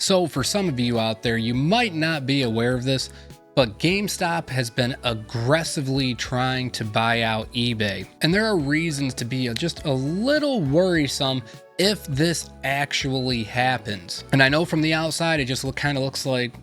So for some of you out there, you might not be aware of this, but GameStop has been aggressively trying to buy out eBay. And there are reasons to be just a little worrisome if this actually happens. And I know from the outside, it just kind of looks like,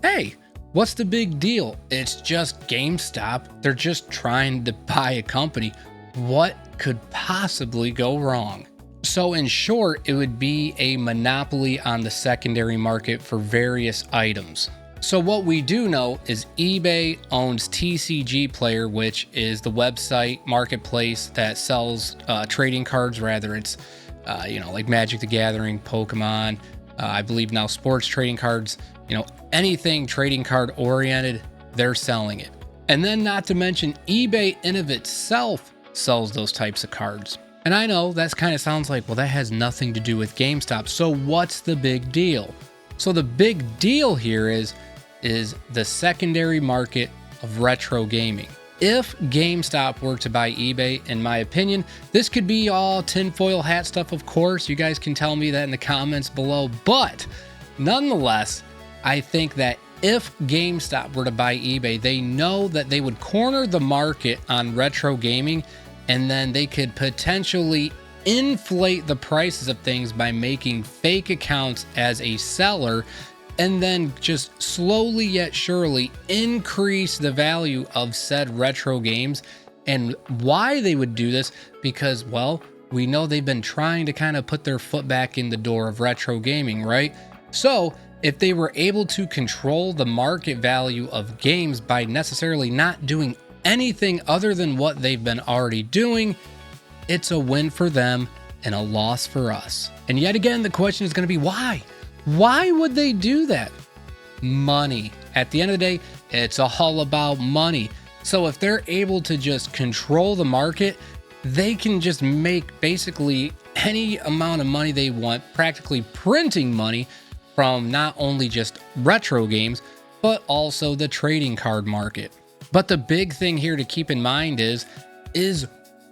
hey, what's the big deal? It's just GameStop. They're just trying to buy a company. What could possibly go wrong? So in short, it would be a monopoly on the secondary market for various items. So what we do know is eBay owns TCG Player, which is the website marketplace that sells trading cards. Rather, it's like Magic the Gathering, Pokemon, I believe now sports trading cards, anything trading card oriented, they're selling it. And then not to mention eBay in of itself sells those types of cards. And I know that kind of sounds like, well, that has nothing to do with GameStop. So what's the big deal? So the big deal here is the secondary market of retro gaming. If GameStop were to buy eBay, in my opinion, this could be all tinfoil hat stuff, of course. You guys can tell me that in the comments below. But nonetheless, I think that if GameStop were to buy eBay, they know that they would corner the market on retro gaming, and then they could potentially inflate the prices of things by making fake accounts as a seller, and then just slowly yet surely increase the value of said retro games. And why they would do this? Because, well, we know they've been trying to kind of put their foot back in the door of retro gaming, right? So if they were able to control the market value of games by necessarily not doing anything other than what they've been already doing, it's a win for them and a loss for us. And yet again, the question is going to be why? Why would they do that? Money. At the end of the day, it's all about money. So if they're able to just control the market, they can just make basically any amount of money they want, practically printing money from not only just retro games, but also the trading card market. But the big thing here to keep in mind is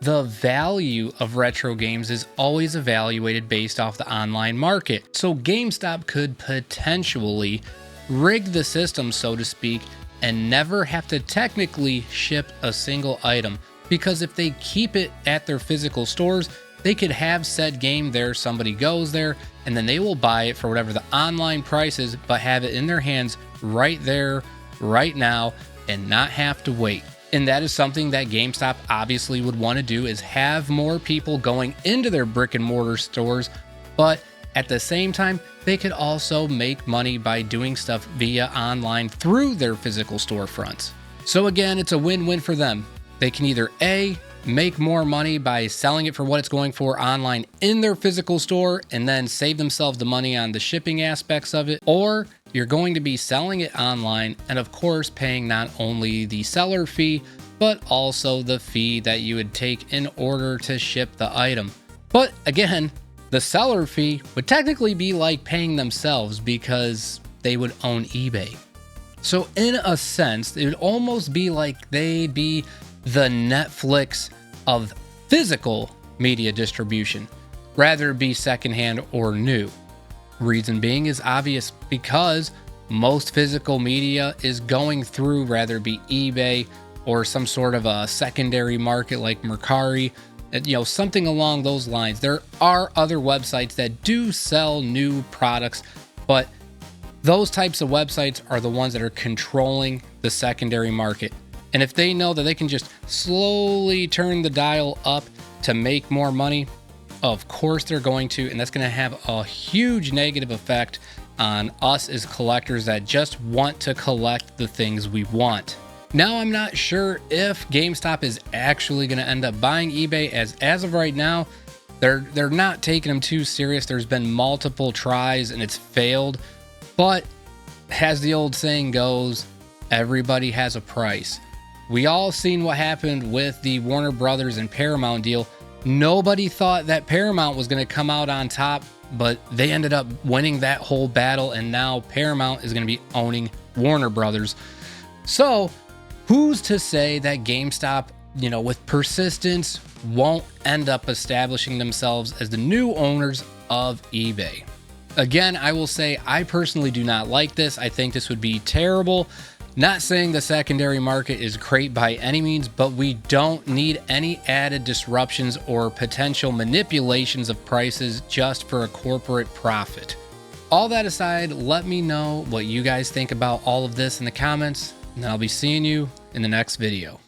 the value of retro games is always evaluated based off the online market. So GameStop could potentially rig the system, so to speak, and never have to technically ship a single item. Because if they keep it at their physical stores, they could have said game there, somebody goes there, and then they will buy it for whatever the online price is, but have it in their hands right there, right now, and not have to wait. And that is something that GameStop obviously would want to do, is have more people going into their brick and mortar stores, but at the same time, they could also make money by doing stuff via online through their physical storefronts. So again, it's a win-win for them. They can either A, make more money by selling it for what it's going for online in their physical store and then save themselves the money on the shipping aspects of it, or you're going to be selling it online and of course paying not only the seller fee, but also the fee that you would take in order to ship the item. But again, the seller fee would technically be like paying themselves because they would own eBay. So in a sense, it would almost be like they'd be the Netflix of physical media distribution, rather be secondhand or new. Reason being is obvious, because most physical media is going through rather be eBay or some sort of a secondary market like Mercari, something along those lines. There are other websites that do sell new products, but those types of websites are the ones that are controlling the secondary market. And if they know that they can just slowly turn the dial up to make more money, of course they're going to, and that's going to have a huge negative effect on us as collectors that just want to collect the things we want. Now, I'm not sure if GameStop is actually going to end up buying eBay, as of right now, they're not taking them too serious. There's been multiple tries and it's failed, but as the old saying goes, everybody has a price. We all seen what happened with the Warner Brothers and Paramount deal. Nobody thought that Paramount was going to come out on top, but they ended up winning that whole battle, and now Paramount is going to be owning Warner Brothers. So who's to say that GameStop, with persistence, won't end up establishing themselves as the new owners of eBay? Again, I will say I personally do not like this. I think this would be terrible. Not saying the secondary market is great by any means, but we don't need any added disruptions or potential manipulations of prices just for a corporate profit. All that aside, let me know what you guys think about all of this in the comments, and I'll be seeing you in the next video.